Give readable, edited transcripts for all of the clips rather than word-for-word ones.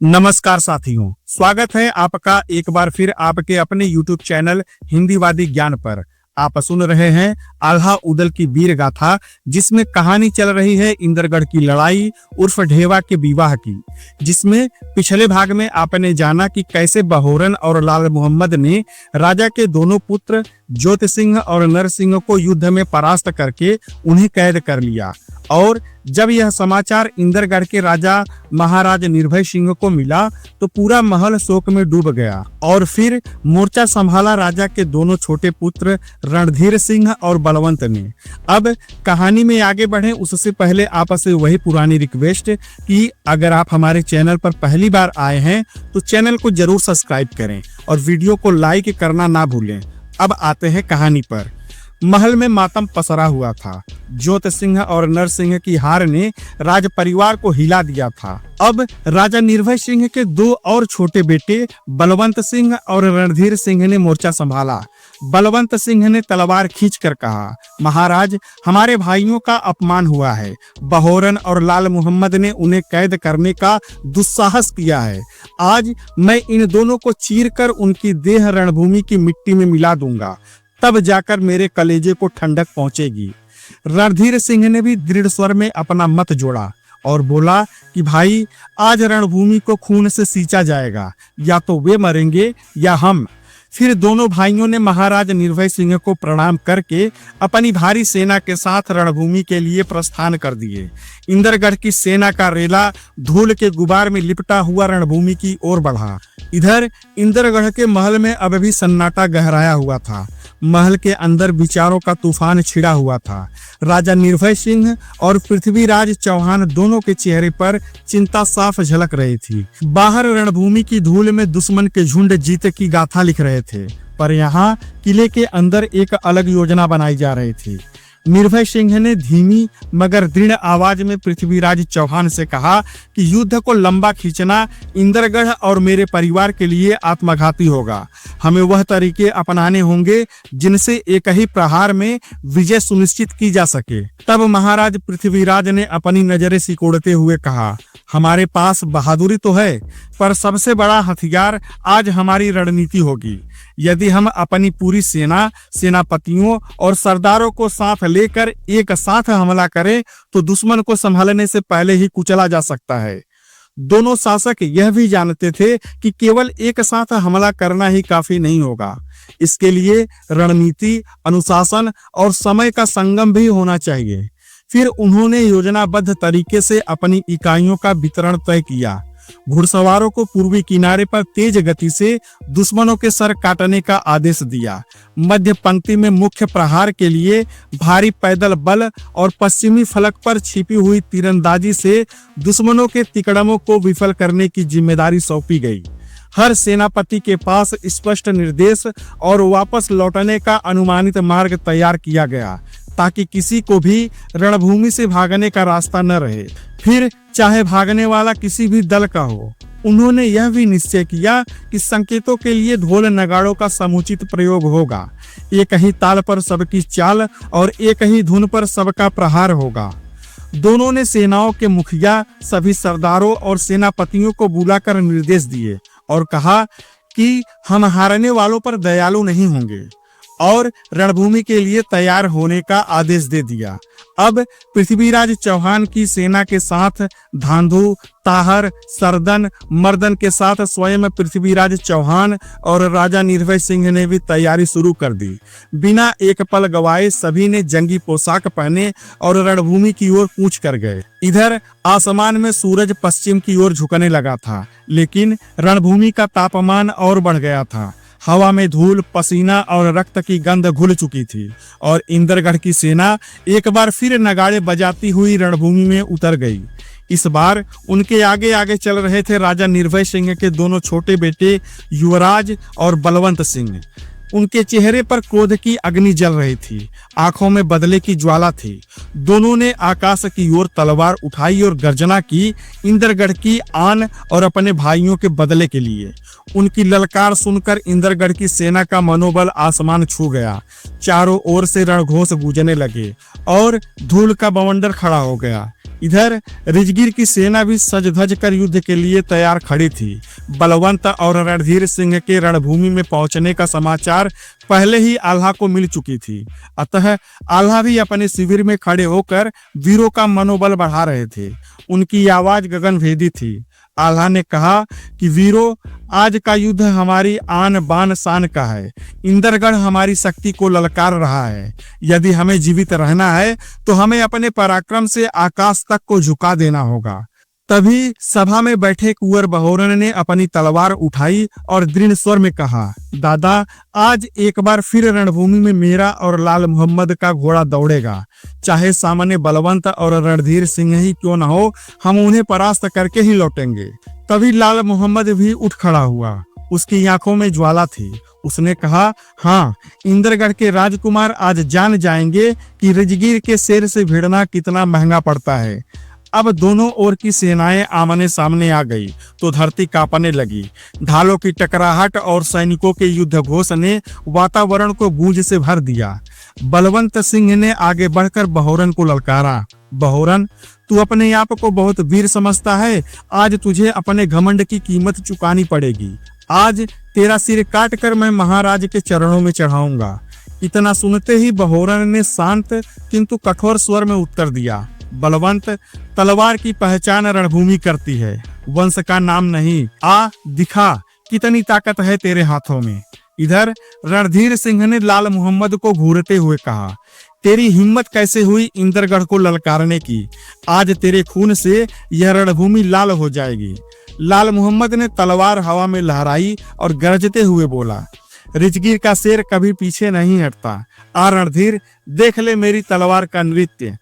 नमस्कार साथियों, स्वागत है आपका एक बार फिर आपके अपने YouTube चैनल हिंदीवादी ज्ञान पर। आप सुन रहे हैं आल्हा उदल की वीर गाथा, जिसमें कहानी चल रही है इंदरगढ़ की लड़ाई उर्फ ढेवा के विवाह की। जिसमें पिछले भाग में आपने जाना कि कैसे बहोरन और लाल मोहम्मद ने राजा के दोनों पुत्र ज्योत सिंह और नर सिंह को युद्ध में परास्त करके उन्हें कैद कर लिया। और जब यह समाचार इंदरगढ़ के राजा महाराज निर्भय सिंह को मिला तो पूरा महल शोक में डूब गया। और फिर मोर्चा संभाला राजा के दोनों छोटे पुत्र रणधीर सिंह और बलवंत ने। अब कहानी में आगे बढ़े उससे पहले आपसे वही पुरानी रिक्वेस्ट कि अगर आप हमारे चैनल पर पहली बार आए हैं तो चैनल को जरूर सब्सक्राइब करें और वीडियो को लाइक करना ना भूलें। अब आते हैं कहानी पर। महल में मातम पसरा हुआ था। ज्योत सिंह और नर सिंह की हार ने राज परिवार को हिला दिया था। अब राजा निर्भय सिंह के दो और छोटे बेटे बलवंत सिंह और रणधीर सिंह ने मोर्चा संभाला। बलवंत सिंह ने तलवार खींचकर कहा, महाराज, हमारे भाइयों का अपमान हुआ है। बहोरन और लाल मोहम्मद ने उन्हें कैद करने का दुस्साहस किया है। आज मैं इन दोनों को चीरकर उनकी देह रणभूमि की मिट्टी में मिला दूंगा, तब जाकर मेरे कलेजे को ठंडक पहुंचेगी। रणधीर सिंह ने भी दृढ़ स्वर में अपना मत जोड़ा और बोला कि भाई, आज रणभूमि को खून से सींचा जाएगा, या तो वे मरेंगे या हम। फिर दोनों भाइयों ने महाराज निर्भय सिंह को प्रणाम करके अपनी भारी सेना के साथ रणभूमि के लिए प्रस्थान कर दिए। इंदरगढ़ की सेना का रेला धूल के गुबार में लिपटा हुआ रणभूमि की ओर बढ़ा। इधर इंदरगढ़ के महल में अब भी सन्नाटा गहराया हुआ था। महल के अंदर विचारों का तूफान छिड़ा हुआ था। राजा निर्भय सिंह और पृथ्वीराज चौहान दोनों के चेहरे पर चिंता साफ झलक रही थी। बाहर रणभूमि की धूल में दुश्मन के झुंड जीत की गाथा लिख रहे थे, पर यहाँ किले के अंदर एक अलग योजना बनाई जा रही थी। निर्भय सिंह ने धीमी मगर दृढ़ आवाज में पृथ्वीराज चौहान से कहा कि युद्ध को लंबा खींचना इंदरगढ़ और मेरे परिवार के लिए आत्मघाती होगा। हमें वह तरीके अपनाने होंगे जिनसे एक ही प्रहार में विजय सुनिश्चित की जा सके। तब महाराज पृथ्वीराज ने अपनी नजरें सिकोड़ते हुए कहा, हमारे पास बहादुरी तो है, पर सबसे बड़ा हथियार आज हमारी रणनीति होगी। यदि हम अपनी पूरी सेना, सेनापतियों और सरदारों को साथ लेकर एक साथ हमला करें तो दुश्मन को संभालने से पहले ही कुचला जा सकता है। दोनों शासक यह भी जानते थे कि केवल एक साथ हमला करना ही काफी नहीं होगा। इसके लिए रणनीति, अनुशासन और समय का संगम भी होना चाहिए। फिर उन्होंने योजनाबद्ध तरीके से अपनी इकाइयों का वितरण तय किया। घुड़सवारों को पूर्वी किनारे पर तेज गति से दुश्मनों के सर काटने का आदेश दिया। मध्य पंक्ति में मुख्य प्रहार के लिए भारी पैदल बल और पश्चिमी फलक पर छिपी हुई तीरंदाजी से दुश्मनों के तिकड़मों को विफल करने की जिम्मेदारी सौंपी गई। हर सेनापति के पास स्पष्ट निर्देश और वापस लौटने का अनुमानित मार्ग तैयार किया गया, ताकि किसी को भी रणभूमि से भागने का रास्ता न रहे, फिर चाहे भागने वाला किसी भी दल का हो। उन्होंने यह भी निश्चय किया कि संकेतों के लिए ढोल नगाड़ों का समुचित प्रयोग होगा। एक ही ताल पर सबकी चाल और एक ही धुन पर सबका प्रहार होगा। दोनों ने सेनाओं के मुखिया, सभी सरदारों और सेनापतियों को बुलाकर निर्देश दिए और कहा कि हम हारने वालों पर दयालु नहीं होंगे, और रणभूमि के लिए तैयार होने का आदेश दे दिया। अब पृथ्वीराज चौहान की सेना के साथ धांधु, ताहर, सरदन, मर्दन के साथ स्वयं पृथ्वीराज चौहान और राजा निर्भय सिंह ने भी तैयारी शुरू कर दी। बिना एक पल गवाए सभी ने जंगी पोशाक पहने और रणभूमि की ओर कूच कर गए। इधर आसमान में सूरज पश्चिम की ओर झुकने लगा था, लेकिन रणभूमि का तापमान और बढ़ गया था। हवा में धूल, पसीना और रक्त की गंध घुल चुकी थी और इंदरगढ़ की सेना एक बार फिर नगाड़े बजाती हुई रणभूमि में उतर गई। इस बार उनके आगे आगे चल रहे थे राजा निर्भय सिंह के दोनों छोटे बेटे युवराज और बलवंत सिंह। उनके चेहरे पर क्रोध की अग्नि जल रही थी, आंखों में बदले की ज्वाला थी। दोनों ने आकाश की ओर तलवार उठाई और गर्जना की, इंदरगढ़ की आन और अपने भाइयों के बदले के लिए। उनकी ललकार सुनकर इंदरगढ़ की सेना का मनोबल आसमान छू गया। चारों ओर से रणघोष गूंजने लगे और धूल का बवंडर खड़ा हो गया। इधर रिजगीर की सेना भी सज धज कर युद्ध के लिए तैयार खड़ी थी। बलवंत और रणधीर सिंह के रणभूमि में पहुंचने का समाचार पहले ही आल्हा को मिल चुकी थी। अतः आल्हा भी अपने शिविर में खड़े होकर वीरों का मनोबल बढ़ा रहे थे। उनकी आवाज गगनभेदी थी। आल्हा ने कहा कि वीरों, आज का युद्ध हमारी आन बान शान का है। इंद्रगढ़ हमारी शक्ति को ललकार रहा है। यदि हमें जीवित रहना है तो हमें अपने पराक्रम से आकाश तक को झुका देना होगा। तभी सभा में बैठे कुंवर बहोरन ने अपनी तलवार उठाई और दृढ़ स्वर में कहा, दादा, आज एक बार फिर रणभूमि में मेरा और लाल मोहम्मद का घोड़ा दौड़ेगा। चाहे सामने बलवंत और रणधीर सिंह ही क्यों न हो, हम उन्हें परास्त करके ही लौटेंगे। तभी लाल मोहम्मद भी उठ खड़ा हुआ। उसकी आंखों में ज्वाला थी। उसने कहा, हाँ, इंद्रगढ़ के राजकुमार आज जान जाएंगे कि रिजगीर के शेर से भिड़ना कितना महंगा पड़ता है। अब दोनों ओर की सेनाएं आमने सामने आ गई तो धरती कांपने लगी। ढालों की टकराहट और सैनिकों के युद्ध घोष ने वातावरण को गूंज से भर दिया। बलवंत सिंह ने आगे बढ़कर बहोरन को ललकारा, बहोरन, तू अपने आप को बहुत वीर समझता है। आज तुझे अपने घमंड की कीमत चुकानी पड़ेगी। आज तेरा सिर काट कर मैं महाराज के चरणों में चढ़ाऊंगा। इतना सुनते ही बहोरन ने शांत किंतु कठोर स्वर में उत्तर दिया, बलवंत, तलवार की पहचान रणभूमि करती है, वंश का नाम नहीं। आ दिखा कितनी ताकत है तेरे हाथों में। इधर रणधीर सिंह ने लाल मोहम्मद को घूरते हुए कहा, तेरी हिम्मत कैसे हुई इंद्रगढ़ को ललकारने की? आज तेरे खून से यह रणभूमि लाल हो जाएगी। लाल मोहम्मद ने तलवार हवा में लहराई और गरजते हुए बोला, रिजगीर का शेर कभी पीछे नहीं हटता। आ रणधीर, देख ले मेरी तलवार का नृत्य।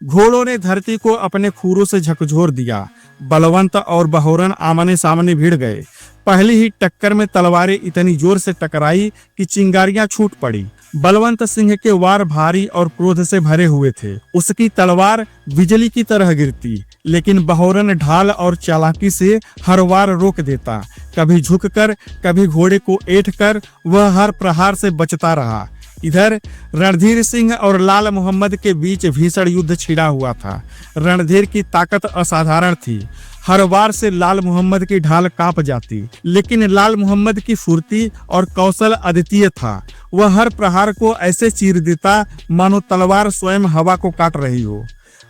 घोड़ों ने धरती को अपने खूरों से झकझोर दिया। बलवंत और बहोरन आमने सामने भिड़ गए। पहली ही टक्कर में तलवारें इतनी जोर से टकराई कि चिंगारियां छूट पड़ी। बलवंत सिंह के वार भारी और क्रोध से भरे हुए थे। उसकी तलवार बिजली की तरह गिरती, लेकिन बहोरन ढाल और चालाकी से हर वार रोक देता। कभी झुककर, कभी घोड़े को ऐंठ कर वह हर प्रहार से बचता रहा। इधर रणधीर सिंह और लाल मोहम्मद के बीच भीषण युद्ध छिड़ा हुआ था। रणधीर की ताकत असाधारण थी। हर वार से लाल मोहम्मद की ढाल कांप जाती, लेकिन लाल मोहम्मद की फुर्ती और कौशल अद्वितीय था। वह हर प्रहार को ऐसे चीर देता मानो तलवार स्वयं हवा को काट रही हो।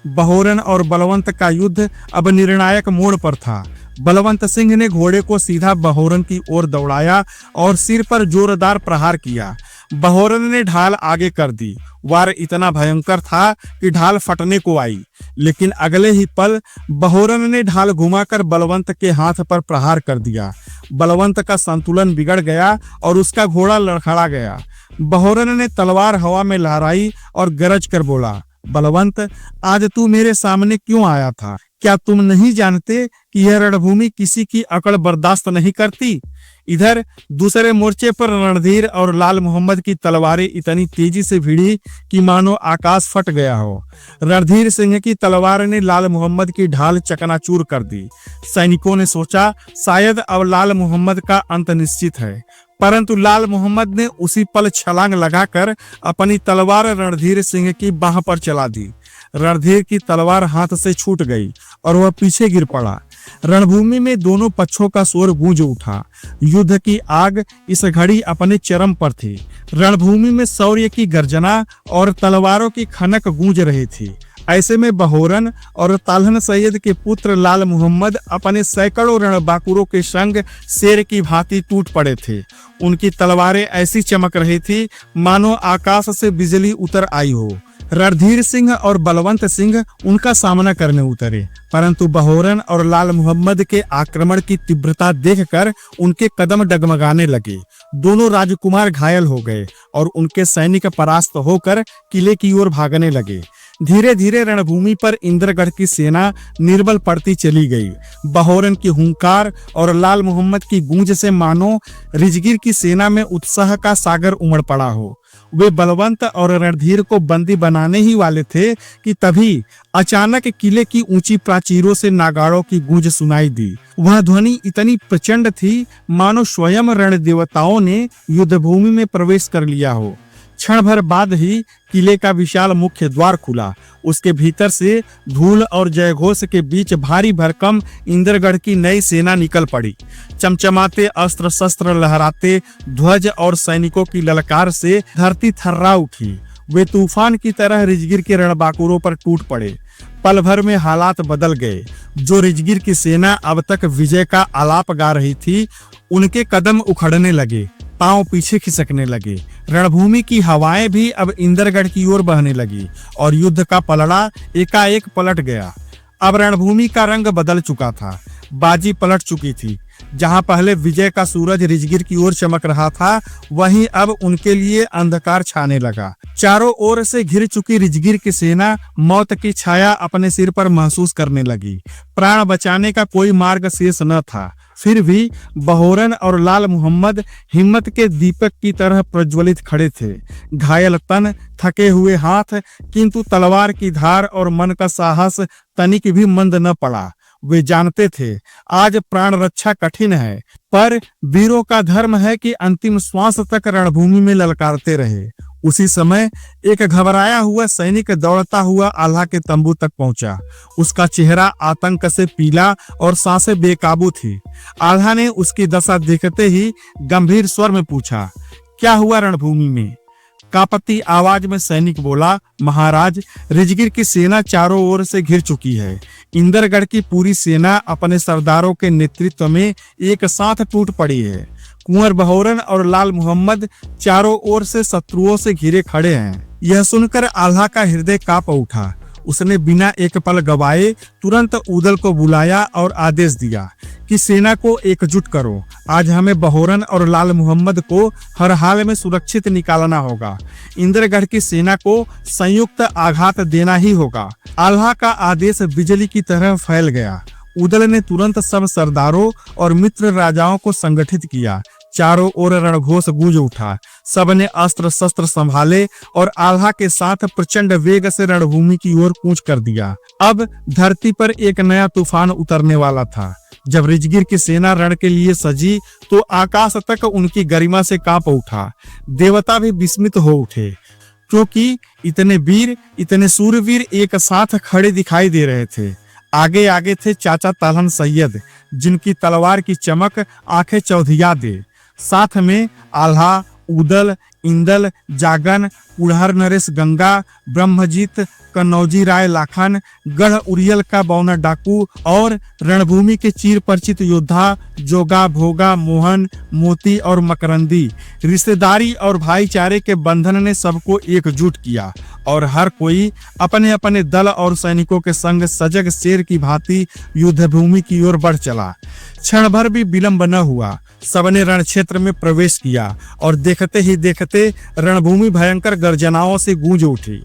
बहोरन और बलवंत का युद्ध अब निर्णायक मोड़ पर था। बलवंत सिंह ने घोड़े को सीधा बहोरन की ओर दौड़ाया और सिर पर जोरदार प्रहार किया। बहोरन ने ढाल आगे कर दी। वार इतना भयंकर था कि ढाल फटने को आई, लेकिन अगले ही पल बहोरन ने ढाल घुमाकर बलवंत के हाथ पर प्रहार कर दिया। बलवंत का संतुलन बिगड़ गया और उसका घोड़ा लड़खड़ा गया। बहोरन ने तलवार हवा में लहराई और गरज कर बोला, बलवंत, आज तू मेरे सामने क्यों आया था? क्या तुम नहीं जानते कि यह रणभूमि किसी की अकड़ बर्दाश्त नहीं करती? इधर दूसरे मोर्चे पर रणधीर और लाल मोहम्मद की तलवारें इतनी तेजी से भिड़ी कि मानो आकाश फट गया हो। रणधीर सिंह की तलवार ने लाल मोहम्मद की ढाल चकनाचूर कर दी। सैनिकों ने सोचा शायद अब लाल मोहम्मद का अंत निश्चित है, परंतु लाल मोहम्मद ने उसी पल छलांग लगाकर अपनी तलवार रणधीर सिंह की बाह पर चला दी। रणधीर की तलवार हाथ से छूट गई और वह पीछे गिर पड़ा। रणभूमि में दोनों पक्षों का शोर गूंज उठा। युद्ध की आग इस घड़ी अपने चरम पर थी। रणभूमि में शौर्य की गर्जना और तलवारों की खनक गूंज रही थी। ऐसे में बहोरन और तालहन सैयद के पुत्र लाल मोहम्मद अपने सैकड़ों रणबांकुरों के संग शेर की भांति टूट पड़े थे। उनकी तलवारें ऐसी चमक रही थी मानो आकाश से बिजली उतर आई हो। रणधीर सिंह और बलवंत सिंह उनका सामना करने उतरे, परंतु बहोरन और लाल मोहम्मद के आक्रमण की तीव्रता देखकर उनके कदम डगमगाने लगे। दोनों राजकुमार घायल हो गए और उनके सैनिक परास्त होकर किले की ओर भागने लगे। धीरे धीरे रणभूमि पर इंद्रगढ़ की सेना निर्बल पड़ती चली गई। बहोरन की हुंकार और लाल मोहम्मद की गूंज से मानो रिजगीर की सेना में उत्साह का सागर उमड़ पड़ा हो। वे बलवंत और रणधीर को बंदी बनाने ही वाले थे कि तभी अचानक किले की ऊंची प्राचीरों से नागाड़ों की गूंज सुनाई दी। वह ध्वनि इतनी प्रचंड थी मानो स्वयं रण देवताओं ने युद्ध भूमि में प्रवेश कर लिया हो। क्षण भर बाद ही किले का विशाल मुख्य द्वार खुला। उसके भीतर से धूल और जयघोष के बीच भारी भरकम इंद्रगढ़ की नई सेना निकल पड़ी। चमचमाते अस्त्र शस्त्र लहराते ध्वज और सैनिकों की ललकार से धरती थर्रा उठी। वे तूफान की तरह रिजगिर के रणबांकुरों पर टूट पड़े। पल भर में हालात बदल गए। जो रिजगिर की सेना अब तक विजय का आलाप गा रही थी, उनके कदम उखड़ने लगे, पांव पीछे खिसकने लगे। रणभूमि की हवाएं भी अब इंद्रगढ़ की ओर बहने लगी और युद्ध का पलड़ा एकाएक पलट गया। अब रणभूमि का रंग बदल चुका था। बाजी पलट चुकी थी। जहां पहले विजय का सूरज रिजगिर की ओर चमक रहा था, वहीं अब उनके लिए अंधकार छाने लगा। चारों ओर से घिर चुकी रिजगिर की सेना मौत की छाया अपने सिर पर महसूस करने लगी। प्राण बचाने का कोई मार्ग शेष न था। फिर भी बहोरन और लाल मुहम्मद हिम्मत के दीपक की तरह प्रज्वलित खड़े थे। घायल तन, थके हुए हाथ, किंतु तलवार की धार और मन का साहस तनिक भी मंद न पड़ा। वे जानते थे आज प्राण रक्षा कठिन है, पर वीरों का धर्म है कि अंतिम श्वास तक रणभूमि में ललकारते रहे। उसी समय एक घबराया हुआ सैनिक दौड़ता हुआ आल्हा के तंबू तक पहुंचा। उसका चेहरा आतंक से पीला और सांसें बेकाबू थी। आल्हा ने उसकी दशा देखते ही गंभीर स्वर में पूछा, क्या हुआ रणभूमि में? कांपती आवाज में सैनिक बोला, महाराज, रिजगिर की सेना चारों ओर से घिर चुकी है। इंद्रगढ़ की पूरी सेना अपने सरदारों के नेतृत्व में एक साथ टूट पड़ी है। कुंवर बहोरन और लाल मुहम्मद चारों ओर से शत्रुओं से घिरे खड़े हैं। यह सुनकर आल्हा का हृदय कांप उठा। उसने बिना एक पल गवाए तुरंत उदल को बुलाया और आदेश दिया कि सेना को एकजुट करो। आज हमें बहोरन और लाल मुहम्मद को हर हाल में सुरक्षित निकालना होगा। इंद्रगढ़ की सेना को संयुक्त आघात देना ही होगा। आल्हा का आदेश बिजली की तरह फैल गया। उदल ने तुरंत सब सरदारों और मित्र राजाओं को संगठित किया। चारों ओर रणघोष गूंज उठा। सबने अस्त्र शस्त्र संभाले और आल्हा के साथ प्रचंड वेग से रणभूमि की ओर कूच कर दिया। अब धरती पर एक नया तूफान उतरने वाला था। जब रिजगिर की सेना रण के लिए सजी तो आकाश तक उनकी गरिमा से कांप उठा। देवता भी विस्मित हो उठे, क्योंकि इतने वीर, इतने सूरवीर एक साथ खड़े दिखाई दे रहे थे। आगे आगे थे चाचा तालहन सैयद, जिनकी तलवार की चमक आंखें चौधिया दे। साथ में आल्हा, उदल, इंदल, जागन, कुड़हर नरेश गंगा, ब्रह्मजीत, कन्नौजी राय लाखन, गढ़ उरियल का बौना डाकू और रणभूमि के चीर परिचित योद्धा जोगा, भोगा, मोहन, मोती और मकरंदी। रिश्तेदारी और भाईचारे के बंधन ने सबको एकजुट किया और हर कोई अपने अपने दल और सैनिकों के संग सजग शेर की भांति युद्धभूमि की ओर बढ़ चला। क्षण भर भी विलंब न हुआ। सबने रण क्षेत्र में प्रवेश किया और देखते ही देखते रणभूमि भयंकर गर्जनाओं से गूंज उठी।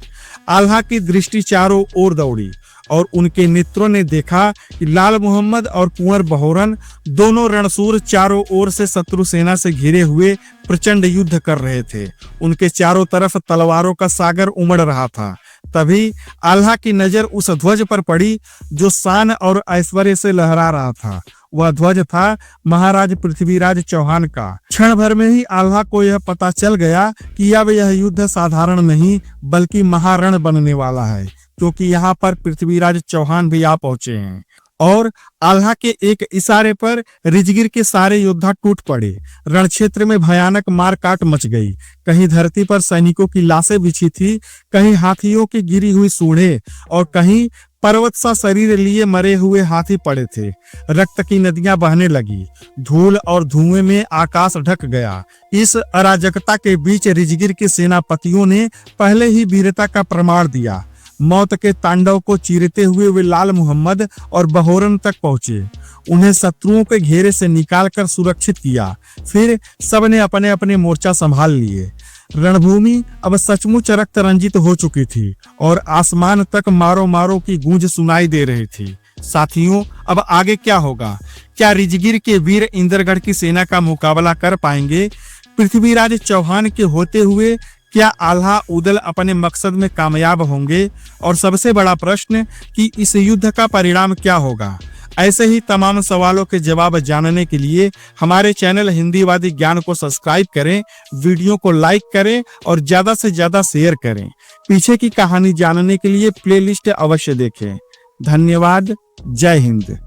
आल्हा की दृष्टि चारों ओर दौड़ी और उनके नेत्रों ने देखा कि लाल मुहम्मद और कुंवर बहोरन दोनों रणसूर चारों ओर से शत्रु सेना से घिरे हुए प्रचंड युद्ध कर रहे थे। उनके चारों तरफ तलवारों का सागर उमड़ रहा था। तभी आल्हा की नजर उस ध्वज पर पड़ी जो शान और ऐश्वर्य से लहरा रहा था। वह ध्वज था महाराज पृथ्वीराज चौहान का। क्षण भर में ही आल्हा को यह पता चल गया कि अब यह युद्ध साधारण नहीं बल्कि महारण बनने वाला है, क्योंकि यहाँ पर पृथ्वीराज चौहान भी आ पहुंचे हैं। और आल्हा के एक इशारे पर रिजगिर के सारे योद्धा टूट पड़े। रण क्षेत्र में भयानक मारकाट मच गई। कहीं धरती पर सैनिकों की लाशें बिछी थी, कहीं हाथियों की गिरी हुई सूंडें और कहीं पर्वत सा शरीर लिए मरे हुए हाथी पड़े थे। रक्त की नदियां बहने लगी। धूल और धुएं में आकाश ढक गया। इस अराजकता के बीच रिजगिर के सेनापतियों ने पहले ही वीरता का प्रमाण दिया। मौत के तांडव को चीरते हुए वे लाल मुहम्मद और बहोरन तक पहुंचे। उन्हें शत्रुओं के घेरे से निकालकर सुरक्षित किया। फिर सबने अपने अपने मोर्चा संभाल लिए। रणभूमि अब सचमुच रक्त रंजित हो चुकी थी और आसमान तक मारो मारो की गूंज सुनाई दे रही थी। साथियों, अब आगे क्या होगा? क्या रिजगिर के वीर इंद्रगढ़ की सेना का मुकाबला कर पाएंगे? पृथ्वीराज चौहान के होते हुए क्या आल्हा उदल अपने मकसद में कामयाब होंगे? और सबसे बड़ा प्रश्न कि इस युद्ध का परिणाम क्या होगा? ऐसे ही तमाम सवालों के जवाब जानने के लिए हमारे चैनल हिंदीवादी ज्ञान को सब्सक्राइब करें, वीडियो को लाइक करें और ज्यादा से ज्यादा शेयर करें। पीछे की कहानी जानने के लिए प्लेलिस्ट अवश्य देखें। धन्यवाद। जय हिंद।